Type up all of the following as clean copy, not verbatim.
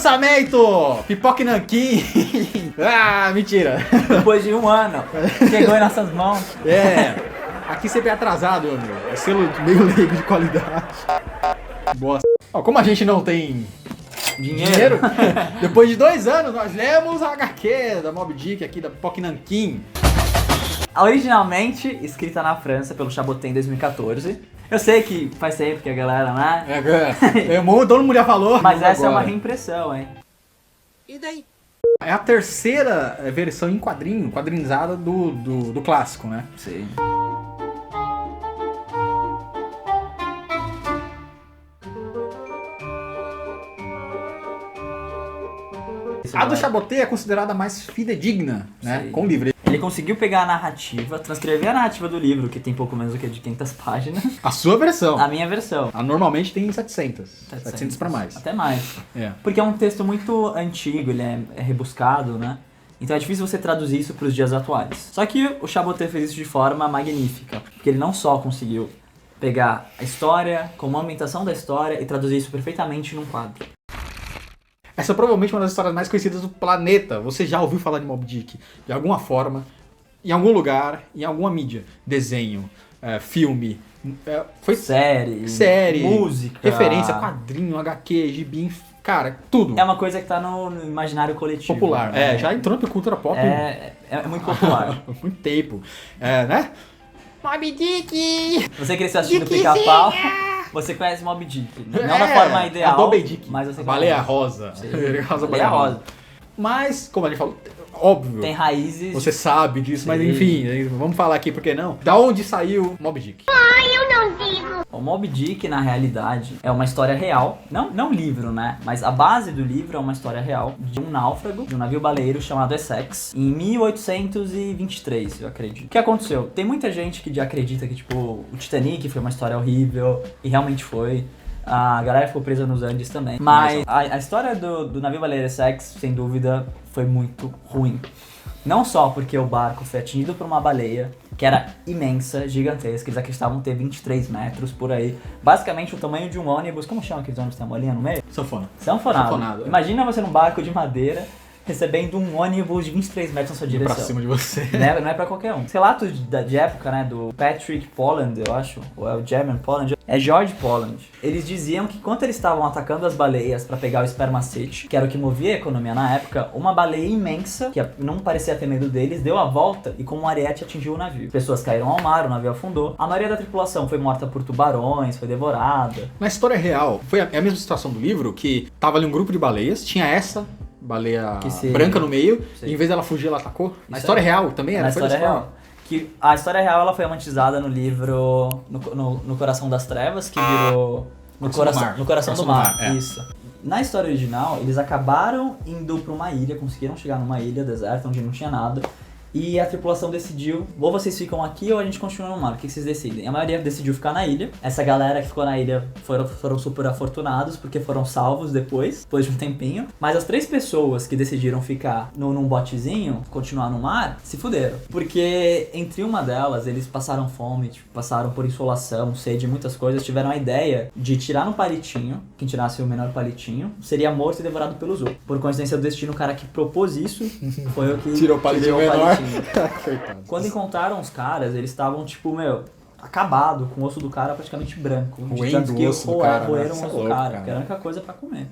Lançamento! Pipoca e Nanquim! Ah, mentira! Depois de 1 ano, chegou em nossas mãos. É, aqui sempre é atrasado, meu amigo. É selo meio leigo de qualidade. Boa. Ó, como a gente não tem dinheiro, depois de 2 anos nós lemos a HQ da Moby Dick aqui, da Pipoca e Nanquim. Originalmente escrita na França pelo Chaboté em 2014. Eu sei que faz tempo que a galera, né? Todo mundo já falou. Mas essa é uma reimpressão, hein? E daí? É a terceira versão em quadrinho, quadrinizada do clássico, né? Sim. A do Chaboté é considerada mais fidedigna, né? Sim. Com o livro. Ele conseguiu pegar a narrativa, transcrever a narrativa do livro, que tem pouco menos do que de 500 páginas. A sua versão. A minha versão. Normalmente tem 700 pra mais. Até mais. É. Porque é um texto muito antigo, ele é rebuscado, né? Então é difícil você traduzir isso para os dias atuais. Só que o Chaboté fez isso de forma magnífica. Porque ele não só conseguiu pegar a história, como a ambientação da história, e traduzir isso perfeitamente num quadro. Essa é provavelmente uma das histórias mais conhecidas do planeta. Você já ouviu falar de Moby Dick? De alguma forma, em algum lugar, em alguma mídia. Desenho, filme, série, música, referência, quadrinho, HQ, gibi, cara, tudo. É uma coisa que tá no imaginário coletivo. Popular. Né? Já entrou na cultura pop. É muito popular. Há muito tempo. Né? Moby Dick! Você cresceu assistindo Pica-Pau, você conhece Moby Dick. Não da forma ideal, Moby Dick. mas você Baleia conhece. Rosa. Baleia Rosa. Mas, como a gente falou, óbvio. Tem raízes. Você sabe disso, mas enfim, vamos falar aqui, por que não? Da onde saiu Moby Dick? O Moby Dick, na realidade, é uma história real. Não livro, né? Mas a base do livro é uma história real de um náufrago, de um navio baleeiro chamado Essex, em 1823, eu acredito. O que aconteceu? Tem muita gente que acredita que, tipo, o Titanic foi uma história horrível, e realmente foi. A galera ficou presa nos Andes também. Mas a história do navio baleeiro Essex, sem dúvida, foi muito ruim. Não só porque o barco foi atingido por uma baleia, que era imensa, gigantesca, eles acreditavam ter 23 metros por aí. Basicamente o tamanho de um ônibus. Como chama aqueles ônibus que tem uma bolinha no meio? Sanfonado. Imagina você num barco de madeira recebendo um ônibus de 23 metros na sua direção. Pra cima de você. Não é pra qualquer um. Os relatos de época, né, do Patrick Poland, eu acho, ou é o German Poland, é George Poland. Eles diziam que enquanto eles estavam atacando as baleias pra pegar o spermacete, que era o que movia a economia na época, uma baleia imensa, que não parecia ter medo deles, deu a volta e com um ariete atingiu o navio. Pessoas caíram ao mar, o navio afundou. A maioria da tripulação foi morta por tubarões, foi devorada. Na história real, foi a mesma situação do livro, que tava ali um grupo de baleias, tinha essa baleia branca no meio, e em vez dela fugir, ela atacou. Na história real também era? Na história real. Que a história real ela foi romantizada no livro no Coração das Trevas, que virou no Coração do Mar. Isso. Na história original, eles acabaram indo pra uma ilha, conseguiram chegar numa ilha deserta onde não tinha nada. E a tripulação decidiu, ou vocês ficam aqui ou a gente continua no mar, o que vocês decidem? A maioria decidiu ficar na ilha. Essa galera que ficou na ilha foram super afortunados, porque foram salvos depois de um tempinho. Mas as 3 pessoas que decidiram ficar num botezinho, continuar no mar, se fuderam. Porque entre uma delas, eles passaram fome, passaram por insolação, sede, muitas coisas. Tiveram a ideia de tirar no palitinho, quem tirasse o menor palitinho, seria morto e devorado pelos outros. Por coincidência do destino, o cara que propôs isso foi o que tirou o palitinho menor. Quando encontraram os caras, eles estavam acabado, com o osso do cara praticamente branco. Roendo o osso do cara. Roeram o osso do cara, que era a única coisa pra comer.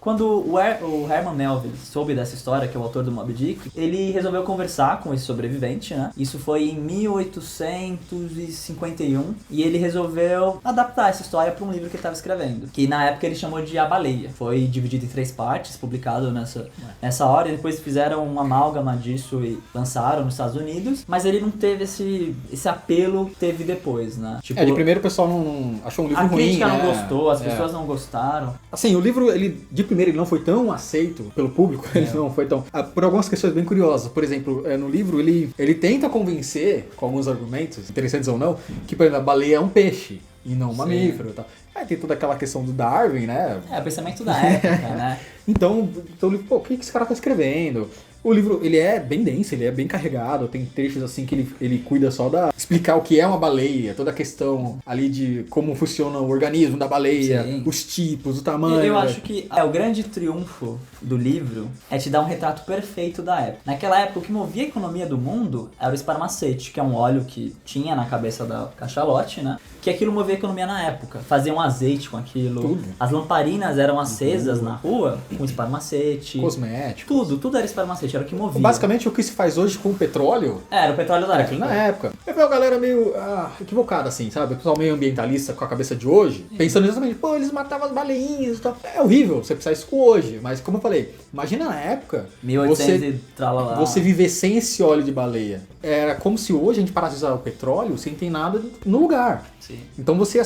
Quando o Herman Melville soube dessa história, que é o autor do Moby Dick, ele resolveu conversar com esse sobrevivente, né? Isso foi em 1851, e ele resolveu adaptar essa história para um livro que ele estava escrevendo, que na época ele chamou de A Baleia. Foi dividido em 3 partes, publicado nessa hora, e depois fizeram uma amálgama disso e lançaram nos Estados Unidos, mas ele não teve esse apelo que teve depois, né? De primeiro o pessoal não achou um livro ruim, a crítica né? não gostou, as pessoas não gostaram. Assim, o livro, de primeiro, ele não foi tão aceito pelo público, ele não foi tão... Por algumas questões bem curiosas. Por exemplo, no livro, ele tenta convencer, com alguns argumentos, interessantes ou não, que, por exemplo, a baleia é um peixe e não um mamífero e tal. Aí tem toda aquela questão do Darwin, né? O pensamento da época, né? Então o livro, o que esse cara tá escrevendo? O livro, ele é bem denso, ele é bem carregado, tem trechos assim que ele cuida só da explicar o que é uma baleia, toda a questão ali de como funciona o organismo da baleia, Sim. os tipos, o tamanho. Eu acho que o grande triunfo do livro é te dar um retrato perfeito da época. Naquela época, o que movia a economia do mundo era o esparmacete, que é um óleo que tinha na cabeça da cachalote, né? Que aquilo movia a economia na época. Faziam azeite com aquilo. Tudo. As lamparinas eram acesas na rua com esparmacete. Cosméticos. Tudo era esparmacete, era o que movia. Basicamente, o que se faz hoje com o petróleo... Era o petróleo da época. Na época. Eu vi uma galera meio equivocada, assim, sabe? O pessoal meio ambientalista com a cabeça de hoje, pensando exatamente, pô, eles matavam as baleinhas e tal. É horrível você pensar isso hoje, mas como eu falei, imagina na época 1800 e tralalá. Você viver sem esse óleo de baleia. Era como se hoje a gente parasse de usar o petróleo sem ter nada no lugar. Sim. Então você ia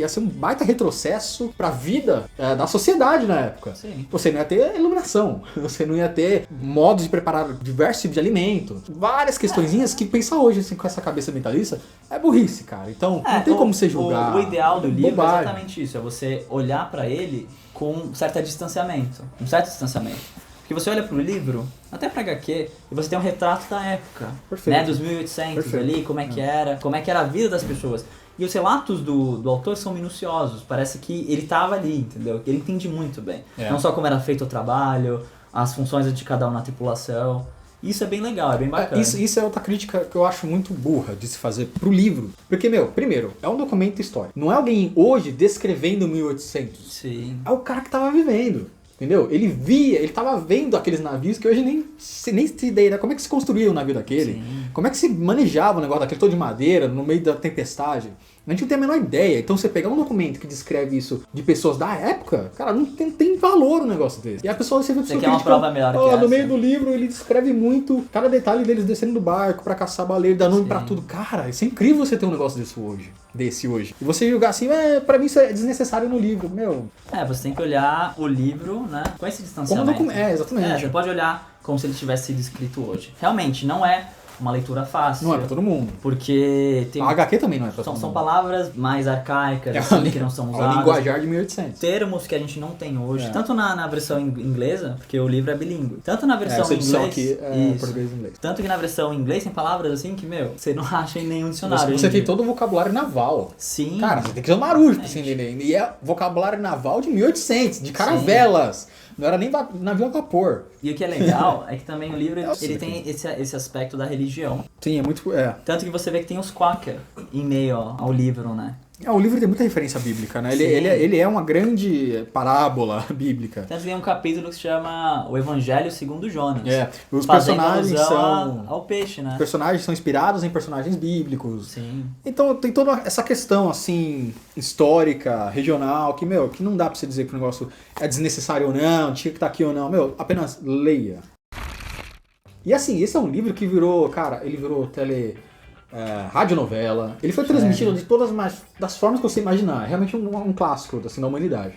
ser um baita retrocesso pra vida da sociedade na época. Sim. Você não ia ter iluminação, você não ia ter modos de preparar diversos tipos de alimento. Várias questõezinhas que pensar hoje assim, com essa cabeça mentalista é burrice, cara. Então não tem como você julgar. O ideal do livro bobagem. é exatamente isso, é você olhar pra ele com um certo distanciamento. Porque você olha pro livro, até pra HQ, e você tem um retrato da época. Perfeito. Né, dos 1800 Perfeito. ali, como é que era a vida das pessoas. E os relatos do autor são minuciosos, parece que ele tava ali, entendeu? Ele entende muito bem. É. Não só como era feito o trabalho, as funções de cada um na tripulação. Isso é bem legal, é bem bacana. Isso é outra crítica que eu acho muito burra de se fazer pro livro. Porque, primeiro, é um documento histórico. Não é alguém hoje descrevendo 1800. Sim. É o cara que tava vivendo. Entendeu? Ele tava vendo aqueles navios que hoje nem se ideia como é que se construía um navio daquele. Sim. Como é que se manejava um negócio daquele todo de madeira no meio da tempestade. A gente não tem a menor ideia. Então você pegar um documento que descreve isso de pessoas da época, cara, não tem valor um negócio desse. E a pessoa você quer uma prova melhor que essa? No meio do livro ele descreve muito cada detalhe deles descendo do barco pra caçar baleia, dando nome pra tudo. Cara, isso é incrível você ter um negócio desse hoje. E você julgar assim, pra mim isso é desnecessário no livro, meu. Você tem que olhar o livro, né, com esse distanciamento. Exatamente. Você pode olhar como se ele tivesse sido escrito hoje. Realmente, não é uma leitura fácil. Não é pra todo mundo. Porque tem... A HQ também não é pra todo mundo. São palavras mais arcaicas, assim, que não são usadas. É o linguajar de 1800. Termos que a gente não tem hoje. Tanto na versão inglesa, porque o livro é bilíngue. Tanto na versão essa edição inglês... aqui é português e inglês. Tanto que na versão inglês tem palavras assim que, você não acha em nenhum dicionário. Você tem todo o vocabulário naval. Sim. Cara, você tem que ser um marujo pra você entender. E é vocabulário naval de 1800, de caravelas. Não era nem navio a vapor. E o que é legal é que também o livro ele tem esse aspecto da religião. Sim, é muito... Tanto que você vê que tem os quaker em meio ao livro, né? O livro tem muita referência bíblica, né? Ele é uma grande parábola bíblica. Tanto que tem um capítulo que se chama O Evangelho segundo Jonas. Os personagens são... ao peixe, né? Os personagens são inspirados em personagens bíblicos. Sim. Então tem toda essa questão, assim, histórica, regional, que não dá pra você dizer que o negócio é desnecessário ou não, tinha que estar aqui ou não. Apenas leia. E assim, esse é um livro que virou, cara, ele virou radionovela. Ele foi transmitido de todas das formas que você imaginar. É realmente um clássico assim, da humanidade.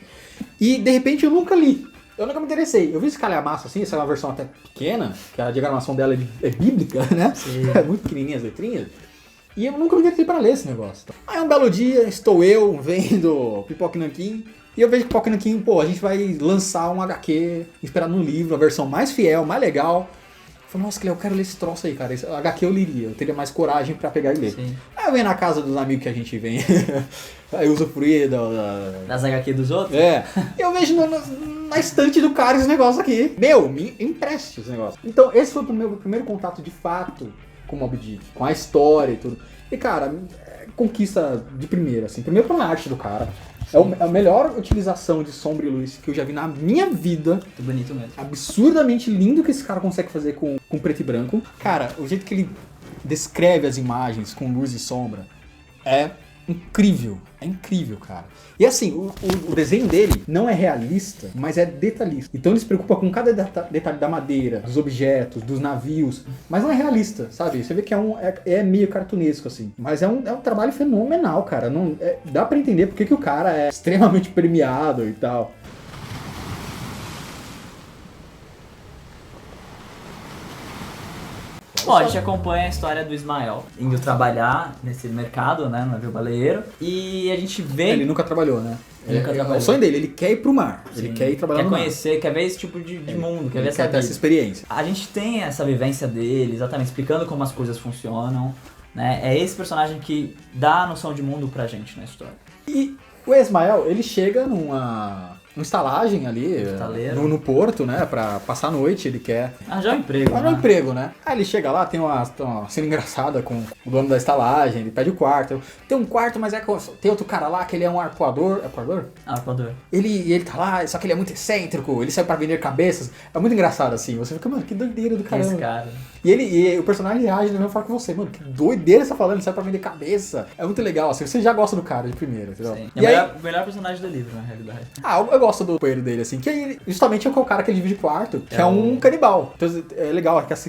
E de repente eu nunca li. Eu nunca me interessei. Eu vi esse calhamaço assim, essa é uma versão até pequena, que a diagramação dela é bíblica, né? Sim. É muito pequenininha as letrinhas. E eu nunca me interessei pra ler esse negócio. Aí um belo dia, estou eu vendo Pipoca e Nanquim. E eu vejo que Pipoca e Nanquim, a gente vai lançar um HQ inspirado no livro, a versão mais fiel, mais legal. Eu falei, nossa, Cleo, eu quero ler esse troço aí, cara. Esse HQ eu leria, eu teria mais coragem pra pegar e ler. Sim. Aí eu venho na casa dos amigos que a gente vem, aí usufruir das HQ dos outros? Eu vejo na estante do cara esse negócio aqui. Me empreste esse negócio. Então, esse foi o meu primeiro contato de fato com Moby Dick, com a história e tudo. E, cara, conquista de primeira, assim. Primeiro pela arte do cara. É a melhor utilização de sombra e luz que eu já vi na minha vida. Muito bonito mesmo. Absurdamente lindo que esse cara consegue fazer com preto e branco. Cara, o jeito que ele descreve as imagens com luz e sombra é incrível. É incrível, cara. E assim, o desenho dele não é realista, mas é detalhista. Então ele se preocupa com cada detalhe da madeira, dos objetos, dos navios, mas não é realista, sabe? Você vê que é meio cartunesco, assim. Mas é um trabalho fenomenal, cara. Dá pra entender porque que o cara é extremamente premiado e tal. Bom, a gente acompanha a história do Ismael indo trabalhar nesse mercado, né, no navio baleeiro, e a gente vê... Ele nunca trabalhou, né? É o sonho dele, ele quer ir pro mar, Sim. ele quer ir trabalhar no mar. Quer conhecer, quer ver esse tipo de mundo, quer ver essa vida. Essa experiência. A gente tem essa vivência dele, exatamente, explicando como as coisas funcionam, né? É esse personagem que dá a noção de mundo pra gente na história. E o Ismael, ele chega numa estalagem ali, no porto, né, pra passar a noite, ele quer... Arranjar um emprego, Arranjar um emprego, né? Aí ele chega lá, tem uma cena engraçada com o dono da estalagem, ele pede o quarto. Tem um quarto, mas tem outro cara lá que ele é um arpoador. Arpoador? Arpoador. Ele tá lá, só que ele é muito excêntrico, ele sai pra vender cabeças. É muito engraçado, assim. Você fica, mano, que doideira do caramba. Esse cara. E o personagem reage da mesma forma que você, mano, que doideira você tá falando, ele sai pra vender cabeça. É muito legal, assim, você já gosta do cara de primeira, entendeu? Sim. É o melhor personagem do livro, na realidade. Eu gosto do poeiro dele, assim, que ele, justamente é o cara que ele divide quarto, que é um canibal. Então é legal que as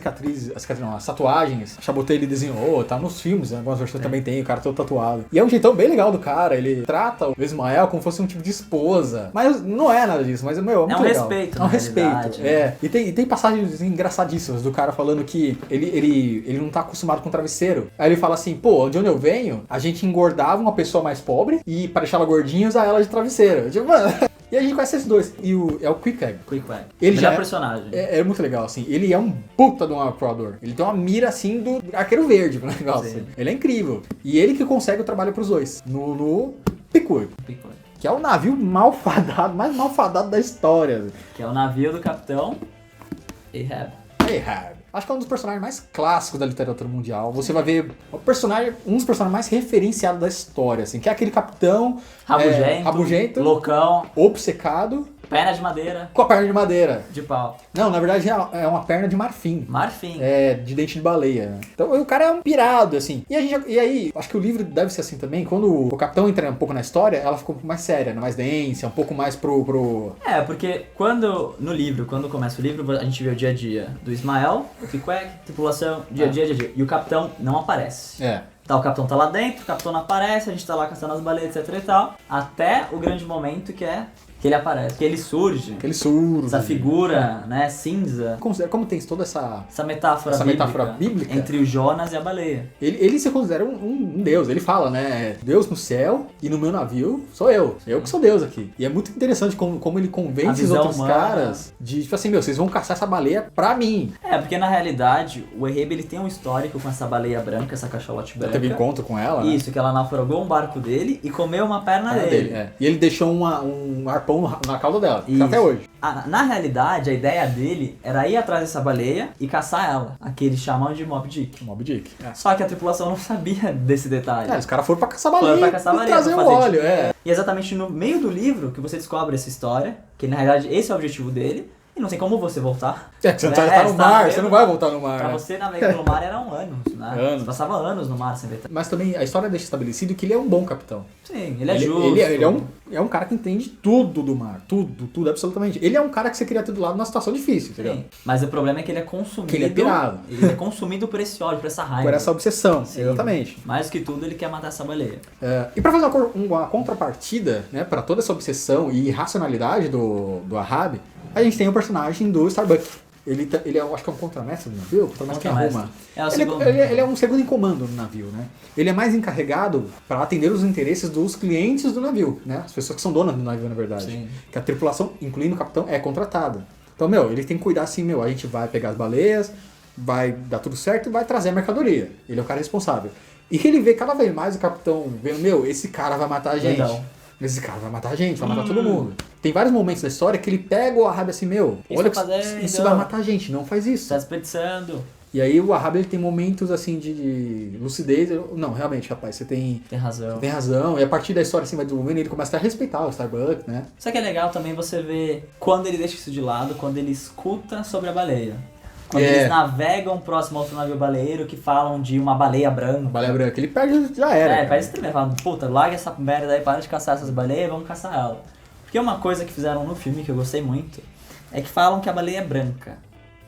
tatuagens, a Chabotelli desenhou, tá nos filmes, né? Algumas versões também tem, o cara todo tatuado. E é um jeitão bem legal do cara, ele trata o Ismael como se fosse um tipo de esposa. Mas não é nada disso, mas, meu, é muito legal. Respeito, é um respeito, né? E tem passagens engraçadíssimas do cara falando que ele não tá acostumado com travesseiro. Aí ele fala assim, pô, de onde eu venho, a gente engordava uma pessoa mais pobre e pra deixar ela gordinha usar ela de travesseiro. Tipo, mano... E a gente conhece esses dois. E é o Queequeg. Ele já é personagem. É muito legal, assim. Ele é um puta de um arpoador. Ele tem uma mira, assim, do arqueiro verde pro negócio. Ele é incrível. E ele que consegue o trabalho pros dois. No Pickwood. Que é o navio malfadado, mais malfadado da história. Que é o navio do capitão Ahab. Acho que é um dos personagens mais clássicos da literatura mundial. Você vai ver um dos personagens mais referenciados da história, assim, que é aquele capitão rabugento, loucão, obcecado, perna de madeira. Com a perna de madeira. De pau. Não, na verdade é uma perna de marfim. Marfim. É, de dente de baleia. Então o cara é um pirado, assim. E aí, acho que o livro deve ser assim também. Quando o capitão entra um pouco na história, ela ficou um pouco mais séria, mais densa, um pouco mais pro... É, porque quando começa o livro, a gente vê o dia a dia do Ismael, o Queequeg, tripulação, dia a dia. E o capitão não aparece. O capitão tá lá dentro, o capitão não aparece, a gente tá lá caçando as baleias, etc e tal. Até o grande momento que ele aparece, que ele surge. Essa figura, né, cinza. Como tem toda essa metáfora bíblica entre o Jonas e a baleia. Ele se considera um deus. Ele fala, né, Deus no céu e no meu navio sou eu. Eu que sou Deus aqui. E é muito interessante como ele convence os outros caras de, tipo assim, vocês vão caçar essa baleia pra mim. É, porque na realidade, o Ahab, ele tem um histórico com essa baleia branca, essa cachalote branca. Teve encontro com ela, Isso, que ela naufragou um barco dele e comeu uma perna dele. E ele deixou um arpão na cauda dela, até hoje. Na realidade, a ideia dele era ir atrás dessa baleia e caçar ela. Que eles chamam de Moby Dick. Só que a tripulação não sabia desse detalhe. Os caras foram pra caçar baleia e trazer o óleo. E exatamente no meio do livro que você descobre essa história, que na realidade esse é o objetivo dele. E não tem como você voltar. Você não tá no mar, você não vai voltar no mar. Pra você navegar no mar eram anos, né? Você passava anos no mar sem ver. Mas também a história deixa estabelecido que ele é um bom capitão. Sim, ele é justo. Ele é um cara que entende tudo do mar. Tudo, absolutamente. Ele é um cara que você queria ter do lado numa situação difícil, entendeu? Sim, mas o problema é que ele é consumido. Que ele é pirado. Ele é consumido por esse ódio, por essa raiva. Por essa obsessão, sim, exatamente. Mais que tudo, ele quer matar essa baleia. E pra fazer uma contrapartida, né, pra toda essa obsessão e irracionalidade do Ahab, a gente tem o personagem do Starbuck. Ele eu acho que é um contramestre do navio, contramestre que arruma. Ele é um segundo em comando no navio, né? Ele é mais encarregado para atender os interesses dos clientes do navio, né? As pessoas que são donas do navio, na verdade. Sim. Que a tripulação, incluindo o capitão, é contratada. Então, ele tem que cuidar assim, a gente vai pegar as baleias, vai dar tudo certo e vai trazer a mercadoria. Ele é o cara responsável. E ele vê cada vez mais o capitão vendo, esse cara vai matar a gente. Esse cara vai matar a gente, vai matar todo mundo. Tem vários momentos da história que ele pega o Ahab assim, olha que isso vai matar a gente, não faz isso. Tá desperdiçando. E aí o Ahab, ele tem momentos assim de lucidez. Não, realmente, rapaz, você tem razão. Tem razão. E a partir da história assim vai desenvolvendo, ele começa a respeitar o Starbuck, né? Só que é legal também você ver quando ele deixa isso de lado, quando ele escuta sobre a baleia. Quando eles navegam próximo a outro navio baleeiro que falam de uma baleia branca. Baleia branca, ele perde, já era. Parece tremendo. Falam, puta, larga essa merda aí, para de caçar essas baleias, vamos caçar ela. Porque uma coisa que fizeram no filme que eu gostei muito é que falam que a baleia é branca.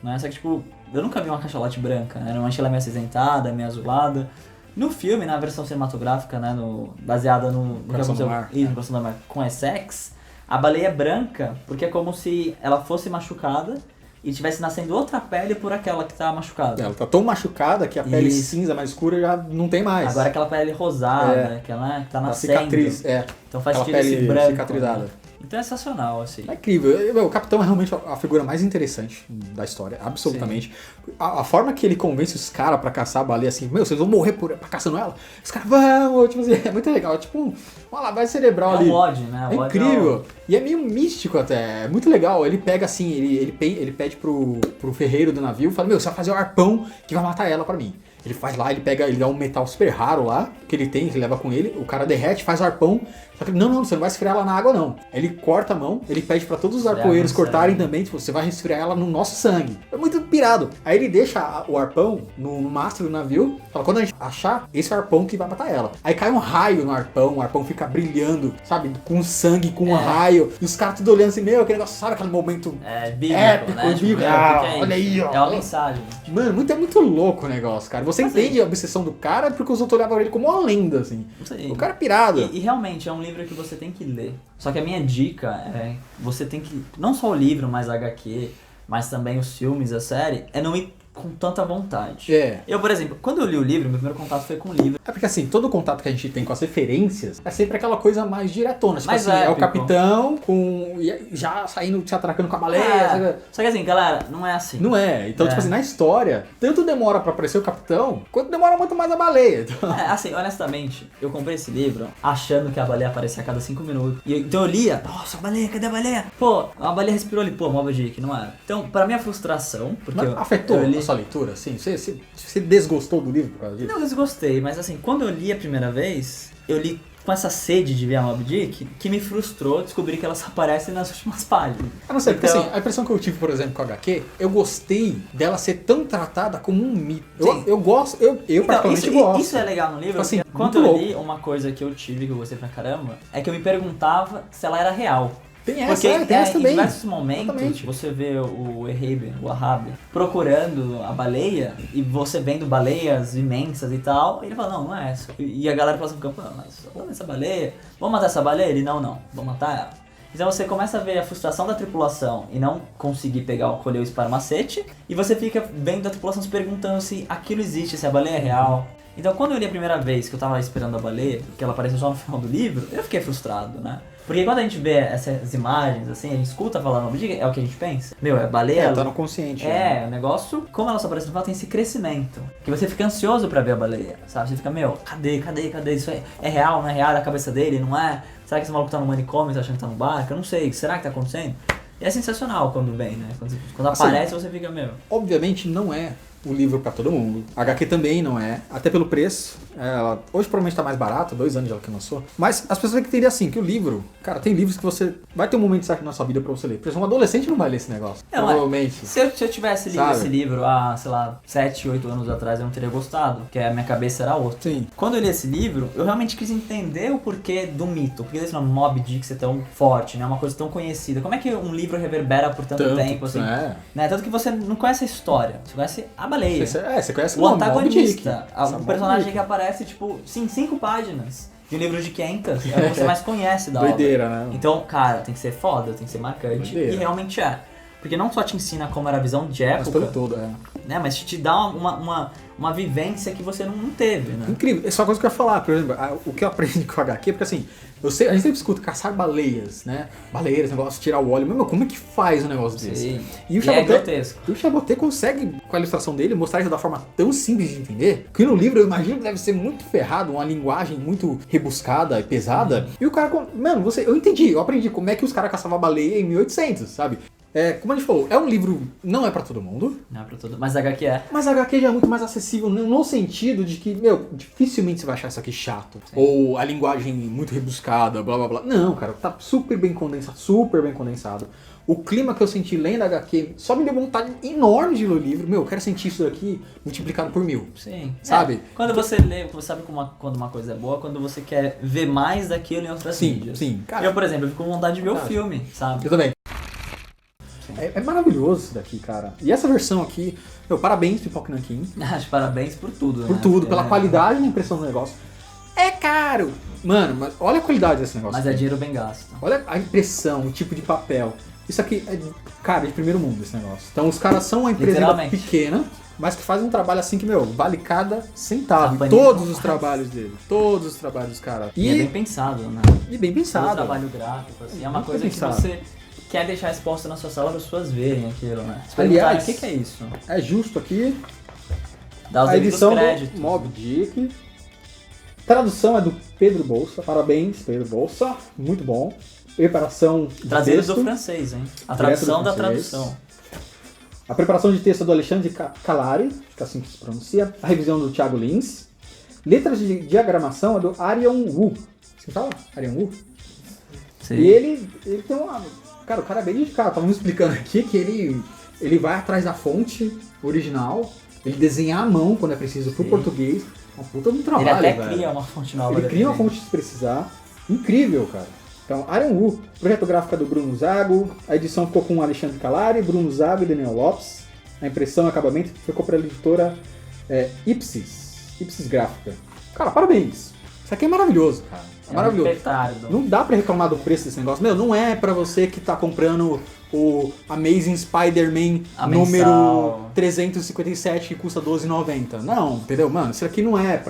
Né? Só que, tipo, eu nunca vi uma cachalote branca, né? Normalmente ela é meio acinzentada, meio azulada. No filme, na versão cinematográfica, né, baseada no Coração do Mar. No Coração do Mar, com Essex, a baleia é branca porque é como se ela fosse machucada e tivesse nascendo outra pele por aquela que tá machucada. Ela tá tão machucada que a pele cinza mais escura já não tem mais. Agora aquela pele rosada, que ela tá nascendo. A cicatriz, Então faz aquela sentido esse pele branco. cicatrizada. Né? Então é sensacional, assim. É incrível. O Capitão é realmente a figura mais interessante da história, absolutamente. A forma que ele convence os caras pra caçar a baleia, assim, vocês vão morrer pra caçando ela? Os caras, vamos, tipo assim, é muito legal. É tipo uma lavagem cerebral ali. É um ódio, né? É incrível. E é meio místico até, é muito legal. Ele pega assim, ele pede pro ferreiro do navio, fala, você vai fazer o arpão que vai matar ela pra mim. Ele faz lá, ele dá um metal super raro lá, que ele tem, que ele leva com ele, o cara derrete, faz o arpão, só que não, você não vai esfriar ela na água não. Ele corta a mão, ele pede pra todos os arpoeiros cortarem também, tipo, você vai resfriar ela no nosso sangue. É muito pirado. Aí ele deixa o arpão no mastro do navio, fala, quando a gente achar, esse é o arpão que vai matar ela. Aí cai um raio no arpão, o arpão fica brilhando, sabe, com sangue, com um raio, e os caras tudo olhando assim, aquele negócio, sabe aquele momento bíblico, épico, né? bíblico. Olha aí, ó. É uma mensagem. Mano, é muito louco o negócio, cara. Você entende a obsessão do cara porque os outros olhavam ele como uma lenda, assim. O cara é pirado. E realmente é um livro que você tem que ler. Só que a minha dica é, você tem que, não só o livro, mas a HQ, mas também os filmes, a série, é não ir com tanta vontade. Eu, por exemplo, quando eu li o livro, meu primeiro contato foi com o livro. É porque assim, todo contato que a gente tem com as referências é sempre aquela coisa mais diretona. Tipo mais assim, épico. É o capitão já saindo, se atracando com a baleia. Só que assim, galera, não é assim. Não é. Então, tipo assim, na história, tanto demora pra aparecer o capitão, quanto demora muito mais a baleia. Então... assim, honestamente, eu comprei esse livro achando que a baleia aparecia a cada 5 minutos. Então eu lia, nossa, a baleia, cadê a baleia? Pô, a baleia respirou ali, pô, Moby Dick, não era? Então, pra minha frustração, porque afetou a sua leitura, assim? Você desgostou do livro por causa disso? Não desgostei, mas assim, quando eu li a primeira vez, eu li com essa sede de ver a Moby Dick, que me frustrou descobrir que ela só aparece nas últimas páginas. Não sei, porque assim, a impressão que eu tive, por exemplo, com a HQ, eu gostei dela ser tão tratada como um mito. Eu gosto, eu particularmente gosto. Isso é legal no livro, assim, quando eu li, uma coisa que eu tive, que eu gostei pra caramba, é que eu me perguntava se ela era real. Tem essa, tem essa também. Em diversos momentos, você vê o Wahab procurando a baleia, e você vendo baleias imensas e tal, e ele fala, não é essa. E a galera fala assim, mas vamos essa baleia? Vamos matar essa baleia? Ele, não, vamos matar ela. Então você começa a ver a frustração da tripulação e não conseguir colher o esparo-macete, e você fica vendo a tripulação se perguntando se aquilo existe, se a baleia é real. Então quando eu li a primeira vez que eu tava esperando a baleia, que ela apareceu só no final do livro, eu fiquei frustrado, né? Porque quando a gente vê essas imagens, assim, a gente escuta falar Moby Dick, é o que a gente pensa. É baleia. Tá no consciente. O negócio, como ela só aparece no final, tem esse crescimento. Que você fica ansioso pra ver a baleia, sabe? Você fica, cadê? Isso é real, não é real? É a cabeça dele, não é? Será que esse maluco tá no manicômio, tá achando que tá no barco? Eu não sei. Será que tá acontecendo? E é sensacional quando vem, né? Quando aparece, você fica, Obviamente não é o livro pra todo mundo. A HQ também não é, até pelo preço. Ela hoje provavelmente tá mais barata, 2 anos já que lançou. Mas as pessoas têm que entender assim, que o livro, cara, tem livros que você vai ter um momento certo na sua vida pra você ler. Por exemplo, um adolescente não vai ler esse negócio, provavelmente. Se eu tivesse lido esse livro há, 7, 8 anos atrás, eu não teria gostado, porque a minha cabeça era outra. Sim. Quando eu li esse livro, eu realmente quis entender o porquê do mito, porque esse nome Moby Dick ser tão forte, né? Uma coisa tão conhecida. Como é que um livro reverbera por tanto tempo, assim? Né? Tanto que você não conhece a história, você conhece a baleia. Você conhece o antagonista, o personagem que aparece, 5 páginas de um livro de 500, é o que você mais conhece da Doideira, obra. né? Então, cara, tem que ser foda, tem que ser marcante. Doideira. E realmente é. Porque não só te ensina como era a visão de época, mas pelo todo, né? Mas te dá uma vivência que você não teve, né? Incrível. Essa é uma coisa que eu ia falar, por exemplo, o que eu aprendi com o HQ, porque assim, a gente sempre escuta caçar baleias, né? Baleias, negócio, tirar o óleo. Mas como é que faz um negócio desse? E o Chaboté consegue, com a ilustração dele, mostrar isso da forma tão simples de entender, que no livro eu imagino que deve ser muito ferrado, uma linguagem muito rebuscada e pesada. E o cara, eu aprendi como é que os caras caçavam baleia em 1800, sabe? Como a gente falou, é um livro, não é pra todo mundo. Não é pra todo mundo, mas a HQ é. Mas a HQ já é muito mais acessível no sentido de que, dificilmente você vai achar isso aqui chato. Sim. Ou a linguagem muito rebuscada, blá blá blá. Não, cara, tá super bem condensado. O clima que eu senti lendo a HQ só me deu vontade enorme de ler o livro. Eu quero sentir isso daqui multiplicado por 1000. Sim. Sabe? Quando você lê, você sabe quando uma coisa é boa, quando você quer ver mais daquilo em outras mídias. Sim, cara. Eu, por exemplo, fico com vontade de ver o filme, sabe? Eu também. É maravilhoso isso daqui, cara. E essa versão aqui, parabéns, Pipoca Nanquim. Acho parabéns por tudo, Por tudo, pela qualidade da impressão do negócio. É caro! Mano, mas olha a qualidade desse negócio. Mas é dinheiro bem gasto. Olha a impressão, o tipo de papel. Isso aqui é, cara, de primeiro mundo esse negócio. Então os caras são uma empresa pequena, mas que faz um trabalho assim que, vale cada centavo. Todos os trabalhos dele. Todos os trabalhos dos caras. E é bem pensado, né? E bem pensado. O trabalho gráfico, assim, é uma coisa que você quer deixar exposta na sua sala para as pessoas verem aquilo, né? Aliás, o que é isso? É justo aqui. Dá os edição créditos. Do Moby Dick. Tradução é do Pedro Bolsa. Parabéns, Pedro Bolsa. Muito bom. Preparação de traduzido texto. do francês, hein? A tradução da tradução. A preparação de texto é do Alexandre Calari, acho que é assim que se pronuncia. A revisão do Thiago Lins. Letras de diagramação é do Arion Wu. Você fala? Arion Wu? Sim. E ele tem uma... Cara, o cara é bem dedicado. Tava me explicando aqui que ele vai atrás da fonte original, ele desenha à mão quando é preciso pro português. Uma puta de um trabalho, ele até velho. Cria uma fonte nova. Ele cria uma fonte se precisar. Incrível, cara. Então, Arion Wu, projeto gráfico é do Bruno Zago, a edição ficou com o Alexandre Calari, Bruno Zago e Daniel Lopes, a impressão e acabamento ficou pela editora Ipsis Gráfica. Cara, parabéns! Isso aqui é maravilhoso, cara. É maravilhoso. Não dá pra reclamar do preço desse negócio. Não é pra você que tá comprando o Amazing Spider-Man número 357 que custa R$12,90. Não, entendeu? Mano, isso aqui não é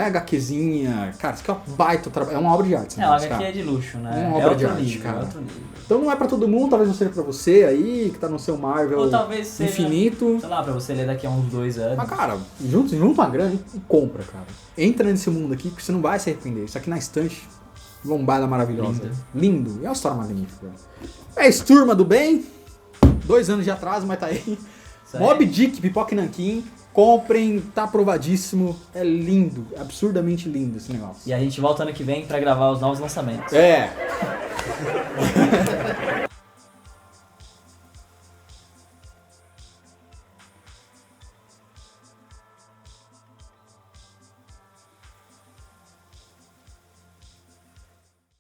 HQzinha. Cara, isso aqui é um baita trabalho. É uma obra de arte. Uma HQ é de luxo, né? É uma obra de arte, cara. Então não é pra todo mundo, talvez não seja pra você aí, que tá no seu Marvel ou talvez seja, infinito. Sei lá, pra você ler daqui a uns 2 anos. Mas, cara, junta uma grana e compra, cara. Entra nesse mundo aqui que você não vai se arrepender. Isso aqui na estante, lombada maravilhosa. Lindo. É uma história magnífica. É isso, turma do bem. 2 anos de atraso, mas tá aí. Moby Dick, Pipoca e Nanquim. Comprem, tá aprovadíssimo. É lindo, absurdamente lindo esse negócio. E a gente volta ano que vem pra gravar os novos lançamentos. É.